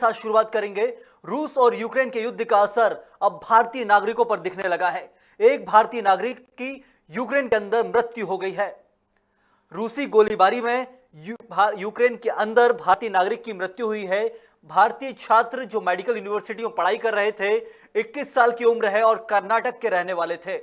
साथ शुरुआत करेंगे। रूस और यूक्रेन के युद्ध का असर अब भारतीय नागरिकों पर दिखने लगा है। एक भारतीय नागरिक की यूक्रेन के अंदर मृत्यु हो गई है। रूसी गोलीबारी में यूक्रेन के अंदर भारतीय नागरिक की मृत्यु हुई है। भारतीय छात्र जो मेडिकल यूनिवर्सिटी में पढ़ाई कर रहे थे, 21 साल की उम्र है और कर्नाटक के रहने वाले थे।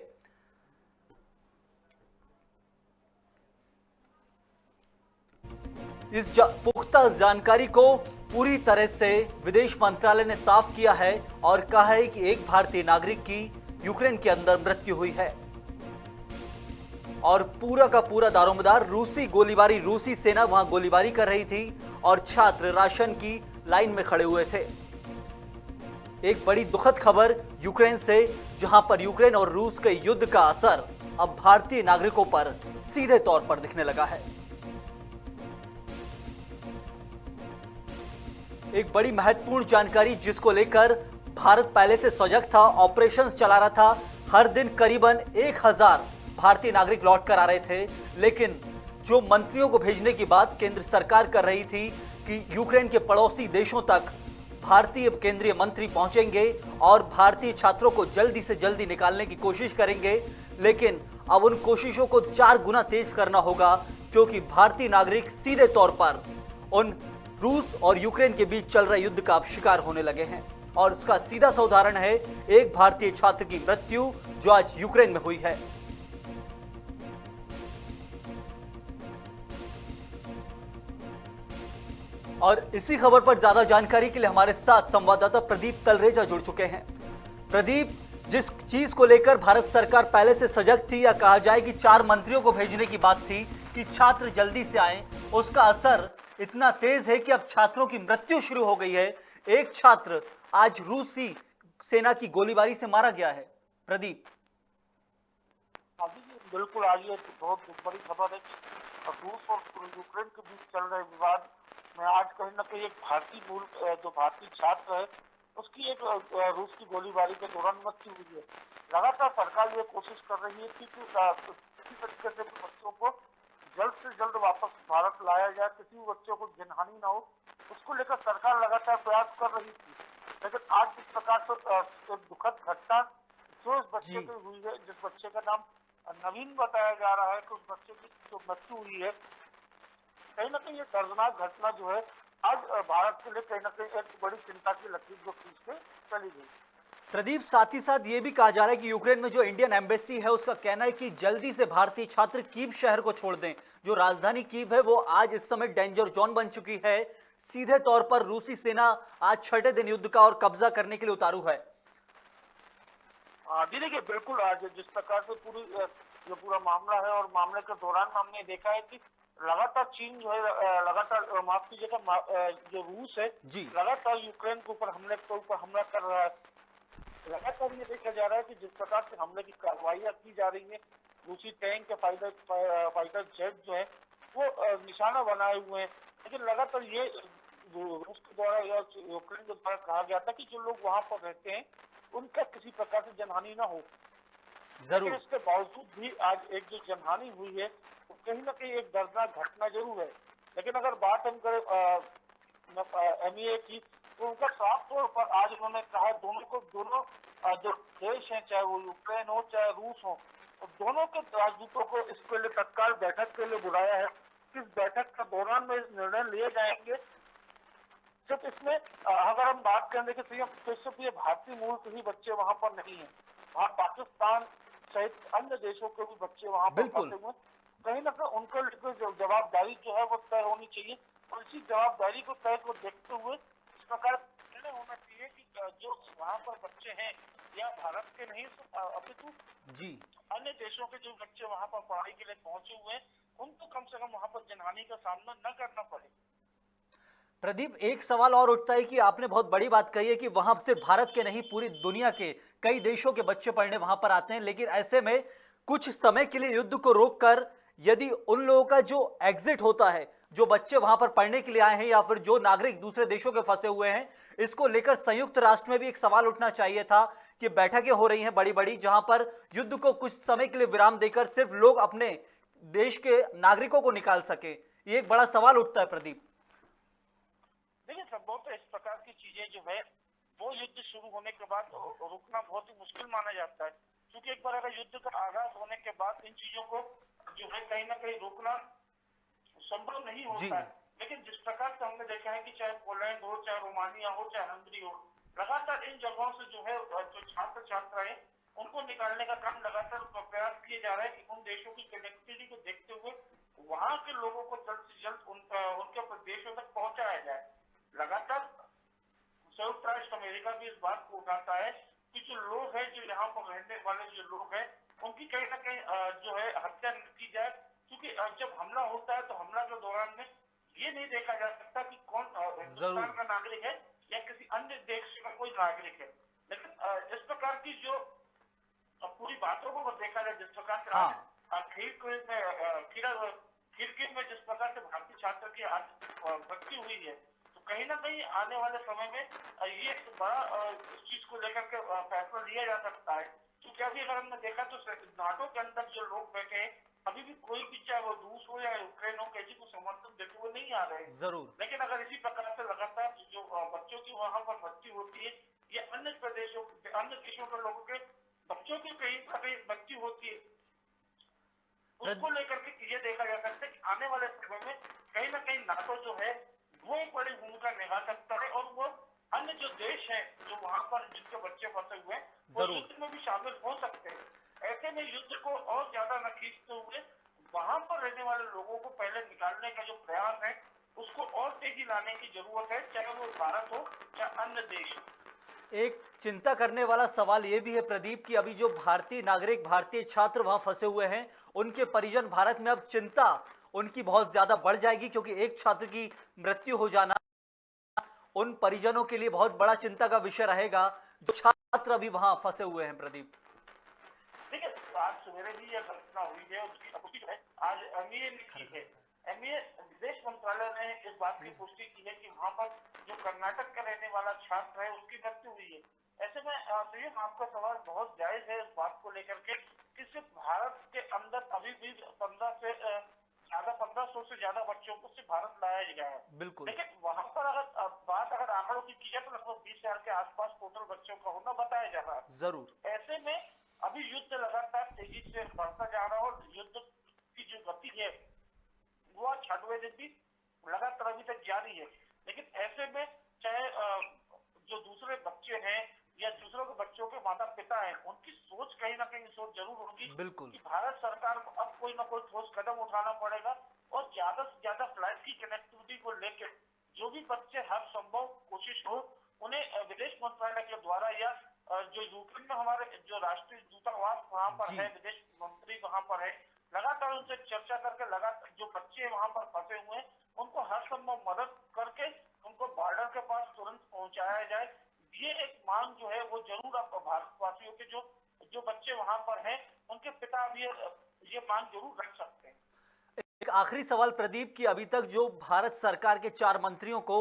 इस पुख्ता जानकारी को पूरी तरह से विदेश मंत्रालय ने साफ किया है और कहा है कि एक भारतीय नागरिक की यूक्रेन के अंदर मृत्यु हुई है और पूरा का पूरा दारोमदार रूसी सेना वहां गोलीबारी कर रही थी और छात्र राशन की लाइन में खड़े हुए थे। एक बड़ी दुखद खबर यूक्रेन से, जहां पर यूक्रेन और रूस के युद्ध का असर अब भारतीय नागरिकों पर सीधे तौर पर दिखने लगा है। एक बड़ी महत्वपूर्ण जानकारी जिसको लेकर भारत पहले से सजग था, ऑपरेशंस चला रहा था। हर दिन करीबन 1000 भारतीय नागरिक लौट कर आ रहे थे, लेकिन जो मंत्रियों को भेजने की बात केंद्र सरकार कर रही थी कि यूक्रेन के पड़ोसी देशों तक भारतीय केंद्रीय मंत्री पहुंचेंगे और भारतीय छात्रों को जल्दी से जल्दी निकालने की कोशिश करेंगे, लेकिन अब उन कोशिशों को 4 गुना तेज करना होगा, क्योंकि भारतीय नागरिक सीधे तौर पर उन रूस और यूक्रेन के बीच चल रहे युद्ध का अब शिकार होने लगे हैं। और उसका सीधा सा उदाहरण है एक भारतीय छात्र की मृत्यु जो आज यूक्रेन में हुई है। और इसी खबर पर ज्यादा जानकारी के लिए हमारे साथ संवाददाता प्रदीप तलरेजा जुड़ चुके हैं। प्रदीप, जिस चीज को लेकर भारत सरकार पहले से सजग थी, या कहा जाए कि 4 मंत्रियों को भेजने की बात थी कि छात्र जल्दी से आए, उसका असर इतना तेज है कि अब छात्रों की मृत्यु शुरू हो गई है। एक छात्र आज रूसी सेना की गोलीबारी से मारा गया है। प्रदीप। बिल्कुल, आज ये बहुत बड़ी खबर है कि रूस और यूक्रेन के बीच चल रहे विवाद में आज कहीं न कहीं एक भारतीय मूल जो भारतीय छात्र है उसकी एक रूस की गोलीबारी के दौरान मृत्यु हुई है। लगातार सरकार ये कोशिश कर रही है कि किसी तरीके से बच्चों को जल्द से जल्द वापस भारत लाया जाए, किसी भी बच्चों को जनहानि ना हो, उसको लेकर सरकार लगातार प्रयास कर रही थी। लेकिन आज जिस प्रकार से एक दुखद घटना जो इस बच्चे की हुई है, जिस बच्चे का नाम नवीन बताया जा रहा है कि उस बच्चे की जो मृत्यु हुई है, कहीं ना कहीं ये दर्दनाक घटना जो है आज भारत के लिए कहीं ना कहीं एक बड़ी चिंता की लकीर जो खींच के चली गई। प्रदीप, साथ ही साथ ये भी कहा जा रहा है कि यूक्रेन में जो इंडियन एम्बेसी है उसका कहना है कि जल्दी से भारतीय छात्र कीव शहर को छोड़ दें। जो राजधानी कीव है वो आज इस समय डेंजर जोन बन चुकी है। सीधे तौर पर रूसी सेना आज 6ठे दिन युद्ध का और कब्जा करने के लिए उतारू है। जी देखिए, बिल्कुल आज जिस प्रकार से जो पूरा मामला है और मामले के दौरान हमने देखा है कि लगातार चीन जो है लगातार माफ कीजिएगा जो रूस है लगातार यूक्रेन के ऊपर हमला कर रहा है। लगातार ये देखा जा रहा है कि जिस प्रकार से हमले की कार्रवाइयां की जा रही है, रूसी टैंक के फाइटर जेट जो है वो निशाना बनाए हुए हैं। लेकिन लगातार ये रूस के द्वारा या यूक्रेन के द्वारा कहा गया था कि जो लोग वहां पर रहते हैं उनका किसी प्रकार से जनहानि ना हो। लेकिन इसके बावजूद भी आज एक जो जनहानि हुई है वो कहीं ना कहीं एक दर्दनाक घटना जरूर है। लेकिन अगर बात हम करें MEA की, तो उनका साफ तौर पर आज उन्होंने कहा दोनों जो देश हैं, चाहे वो यूक्रेन हो चाहे रूस हो, तो दोनों के राजदूतों को इसके लिए तत्काल बैठक के लिए बुलाया है। इस बैठक के दौरान में निर्णय लिए जाएंगे। सिर्फ इसमें अगर हम बात करें कि सिर्फ ये भारतीय मूल के ही बच्चे वहां पर नहीं है, वहाँ पाकिस्तान सहित अन्य देशों के भी बच्चे वहां पर फंसे हुए, कहीं ना कहीं उनको लेकर जवाबदारी जो है वो तय होनी चाहिए। और इसी जवाबदारी को तय को देखते हुए इस प्रकार निर्णय होना चाहिए कि जो वहाँ पर बच्चे हैं या भारत के नहीं अपितु अन्य देशों के जो बच्चे वहाँ पर पढ़ाई के लिए पहुंचे हुए हैं उनको कम से कम वहाँ पर जनहानि का सामना न करना पड़े। प्रदीप, एक सवाल और उठता है कि आपने बहुत बड़ी बात कही है कि वहां सिर्फ भारत के नहीं पूरी दुनिया के कई देशों के बच्चे पढ़ने वहां पर आते हैं, लेकिन ऐसे में कुछ समय के लिए युद्ध को रोककर यदि उन लोगों का जो एग्जिट होता है, जो बच्चे वहां पर पढ़ने के लिए आए हैं या फिर जो नागरिक दूसरे देशों के फंसे हुए हैं, इसको लेकर संयुक्त राष्ट्र में भी एक सवाल उठना चाहिए था कि बैठकें हो रही हैं बड़ी बड़ी, जहां पर युद्ध को कुछ समय के लिए विराम देकर सिर्फ लोग अपने देश के नागरिकों को निकाल सके। ये एक बड़ा सवाल उठता है प्रदीप। देखिए संभवतः इस प्रकार की चीजें जो है वो युद्ध शुरू होने के बाद रुकना बहुत ही मुश्किल माना जाता है, क्योंकि एक बार अगर युद्ध का आगाज होने के बाद इन चीजों को जो है कहीं ना कहीं रोकना संभव नहीं होता है। लेकिन जिस प्रकार से हमने देखा है कि चाहे पोलैंड हो, चाहे रोमानिया हो, चाहे हंगरी हो, लगातार इन जगहों से जो है जो छात्र छात्राएं उनको निकालने का काम लगातार प्रयास किए जा रहे हैं कि उन देशों की कनेक्टिविटी को देखते हुए वहां के लोगों को जल्द से जल्द उनके देशों तक पहुंचाया जाए। लगातार संयुक्त राष्ट्र अमेरिका भी इस बात को उठाता है कि जो लोग हैं, जो यहाँ पर रहने वाले जो लोग हैं, उनकी कहीं ना कहीं जो है हत्या न की जाए, क्योंकि जब हमला होता है तो हमला के दौरान में ये नहीं देखा जा सकता कि कौन हिंदुस्तान का नागरिक है या किसी अन्य देश का कोई नागरिक है। लेकिन इस प्रकार की जो पूरी बातों को देखा जाए, जिस प्रकार से खिड़की में जिस प्रकार से भारतीय छात्र की आज मृत्यु हुई है, तो कहीं ना कहीं आने वाले समय में ये एक बड़ा इस चीज को लेकर के फैसला लिया जा सकता है। क्योंकि अभी अगर हमने देखा तो नाटो के अंदर जो लोग बैठे हैं, अभी भी कोई भी, चाहे वो रूस हो या यूक्रेन हो, किसी को समर्थन देते हुए नहीं आ रहे हैं। जरूर। लेकिन अगर इसी प्रकार से लगातार जो बच्चों की वहां पर मृत्यु होती है या अन्य प्रदेशों, अन्य देशों के लोगों के बच्चों की कहीं ना कहीं मृत्यु होती है, उसको लेकर के ये देखा जा सकता है कि आने वाले समय में कहीं ना कहीं नाटो जो है वो एक बड़ी भूमिका निभा सकता है और वो अन्य जो देश हैं जो वहां पर जिनके बच्चे फंसे हुए हैं वो युद्ध में भी शामिल हो सकते हैं। ऐसे में युद्ध को और ज्यादा न खींचते हुए वहां पर रहने वाले लोगों को पहले निकालने का जो प्रयास है उसको और तेजी लाने की जरूरत है, चाहे वो भारत हो या अन्य देश। एक चिंता करने वाला सवाल यह भी है प्रदीप कि अभी जो भारतीय नागरिक, भारतीय छात्र वहां फंसे हुए हैं, उनके परिजन भारत में, अब चिंता उनकी बहुत ज्यादा बढ़ जाएगी, क्योंकि एक छात्र की मृत्यु हो जाना उन परिजनों के लिए बहुत बड़ा चिंता का विषय रहेगा जो छात्र अभी वहां फंसे हुए हैं। प्रदीप देखिए, आज सवेरे भी यह घटना हुई है, उसकी पुष्टि है आज एमईए ने की है। एमईए विदेश मंत्रालय ने इस बात की पुष्टि की है कि वहां पर जो कर्नाटक का रहने वाला छात्र है उसकी मृत्यु हुई है। ऐसे में तो आपका सवाल बहुत जायज है इस बात को लेकर के कि सिर्फ भारत के अंदर अभी भी 1500 से ज्यादा बच्चों को सिर्फ भारत लाया गया है। बिल्कुल। लेकिन वहां पर अगर आंकड़ों की जाए तो लगभग 20,000 के आसपास टोटल बच्चों का होना बताया जा रहा है। जरूर। ऐसे में अभी युद्ध लगातार तेजी से बढ़ता जा रहा है और युद्ध की जो गति है वो 6वें दिन भी लगातार अभी तक जारी है। लेकिन ऐसे में चाहे जो दूसरे बच्चे हैं या दूसरों के बच्चों के माता पिता हैं, उनकी सोच कहीं ना कहीं सोच जरूर होगी कि भारत सरकार को अब कोई ना कोई ठोस कदम उठाना पड़ेगा और ज्यादा से ज्यादा फ्लाइट की कनेक्टिविटी को लेकर जो भी बच्चे हर संभव कोशिश हो उन्हें विदेश मंत्रालय के द्वारा या जो यूक्रेन में हमारे जो राष्ट्रीय दूतावास वहां पर है, विदेश मंत्री वहां पर है, लगातार उनसे चर्चा करके लगातार जो बच्चे वहां पर फंसे हुए हैं उनको हर संभव मदद करके उनको बॉर्डर के पास तुरंत पहुंचाया जाए। ये एक मांग जो है वो जरूर आपको भारतवासियों के जो बच्चे वहां पर हैं उनके पिता भी ये मांग जरूर रख सकते हैं। एक आखिरी सवाल प्रदीप की अभी तक जो भारत सरकार के 4 मंत्रियों को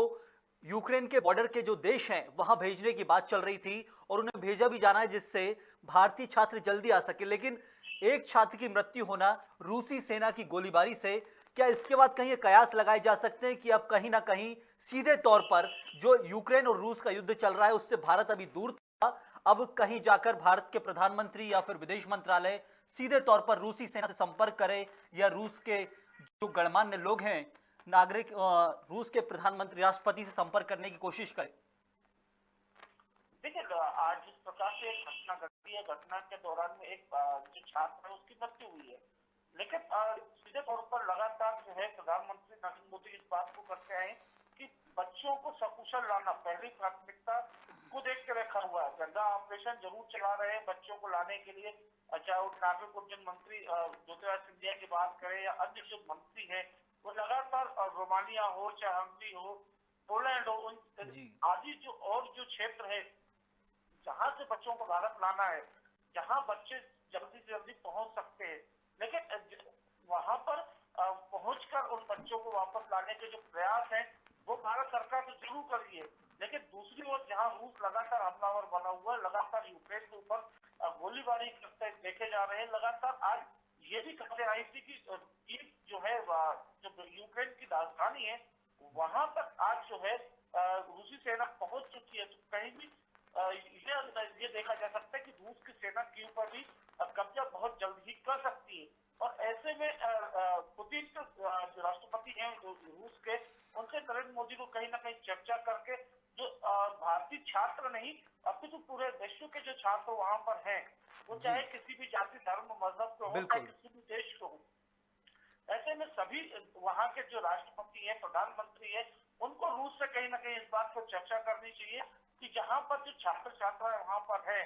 यूक्रेन के बॉर्डर के जो देश हैं वहां भेजने की बात चल रही थी और उन्हें भेजा भी जाना है जिससे भारतीय छात्र जल्दी आ सके, लेकिन एक छात्र की मृत्यु होना रूसी सेना की गोलीबारी से, क्या इसके बाद कहीं कयास लगाए जा सकते हैं कि अब कहीं ना कहीं सीधे तौर पर जो यूक्रेन और रूस का युद्ध चल रहा है उससे भारत अभी दूर था, अब कहीं जाकर भारत के प्रधानमंत्री या फिर विदेश मंत्रालय सीधे तौर पर रूसी सेना से संपर्क करे या रूस के जो गणमान्य लोग हैं नागरिक रूस के प्रधानमंत्री राष्ट्रपति से संपर्क करने की कोशिश करें? देखिए, आज जिस प्रकार से घटना घटी है, घटना के दौरान में एक जो छात्र है उसकी मृत्यु हुई है, लेकिन सीधे तौर पर लगातार जो है प्रधानमंत्री नरेंद्र मोदी इस बात को करते हैं कि बच्चों को सकुशल लाना पहली प्राथमिकता को देख के रखा हुआ है। गंगा ऑपरेशन जरूर चला रहे हैं बच्चों को लाने के लिए, चाहे वो नागरिक उड्डयन मंत्री ज्योतिरादित्य सिंधिया की बात करें या अन्य जो मंत्री है वो लगातार रोमानिया हो, चाहे हंगरी हो, पोलैंड हो, उन आदि जो और जो क्षेत्र है जहां से बच्चों को भारत लाना है, जहां बच्चे जल्दी से जल्दी पहुंच सकते हैं, लेकिन वहां पर पहुंचकर उन बच्चों को वापस लाने के जो प्रयास हैं वो भारत सरकार तो जरूर कर रही है। लेकिन दूसरी ओर जहां रूस लगातार हमलावर बना हुआ है, लगातार यूक्रेन के ऊपर गोलीबारी करते देखे जा रहे हैं, लगातार आज ये भी खबरें आई थी कि कीव जो है जो यूक्रेन की राजधानी है वहां पर आज जो है रूसी सेना पहुंच चुकी है, तो कहीं भी ये देखा जा सकता है कि रूस की सेना कीव पर भी कब्जा बहुत जल्द ही कर सकती है। और ऐसे में पुतिन जो राष्ट्रपति हैं जो रूस के, उनसे नरेंद्र मोदी को कहीं ना कहीं चर्चा करके जो भारतीय छात्र नहीं अपितु पूरे विश्व के जो छात्र वहां पर हैं, वो चाहे किसी भी जाति धर्म मजहब के हो, चाहे किसी भी देश के हो, ऐसे में सभी वहां के जो राष्ट्रपति है, प्रधानमंत्री है, उनको रूस से कहीं ना कहीं इस बात पर चर्चा करनी चाहिए कि जहां पर जो छात्र छात्राएं वहां पर है,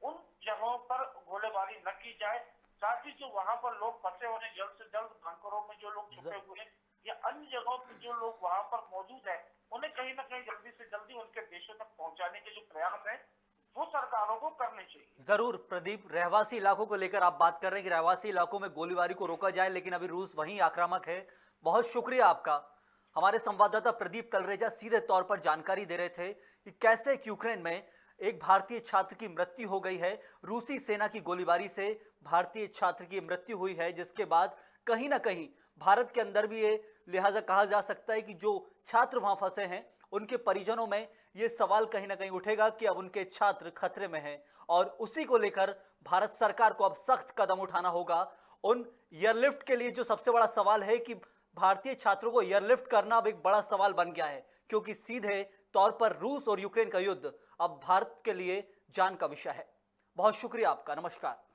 उन जगहों पर गोलीबारी न की जाए। साथ ही जो वहां पर लोग फंसे होने, जल्द से जल्द बंकरों में जो लोग छुपे हुए हैं या अन्य जगहों पर जो लोग वहां पर मौजूद है, उन्हें कहीं ना कहीं जल्दी से जल्दी उनके देशों तक पहुंचाने के जो प्रयास है वो सरकारों को करने चाहिए। जरूर प्रदीप, रहवासी इलाकों को लेकर आप बात कर रहे हैं कि रहवासी इलाकों में गोलीबारी को रोका जाए, लेकिन अभी रूस वहीं आक्रामक है। बहुत शुक्रिया आपका। हमारे संवाददाता प्रदीप तलरेजा सीधे तौर पर जानकारी दे रहे थे कि कैसे यूक्रेन में एक भारतीय छात्र की मृत्यु हो गई है। रूसी सेना की गोलीबारी से भारतीय छात्र की मृत्यु हुई है, जिसके बाद कहीं ना कहीं भारत के अंदर भी ये लिहाजा कहा जा सकता है कि जो छात्र वहां फंसे हैं उनके परिजनों में ये सवाल कहीं ना कहीं उठेगा कि अब उनके छात्र खतरे में हैं, और उसी को लेकर भारत सरकार को अब सख्त कदम उठाना होगा। उन एयरलिफ्ट के लिए जो सबसे बड़ा सवाल है कि भारतीय छात्रों को एयरलिफ्ट करना अब एक बड़ा सवाल बन गया है, क्योंकि सीधे तौर पर रूस और यूक्रेन का युद्ध अब भारत के लिए जान का विषय है। बहुत शुक्रिया आपका। नमस्कार।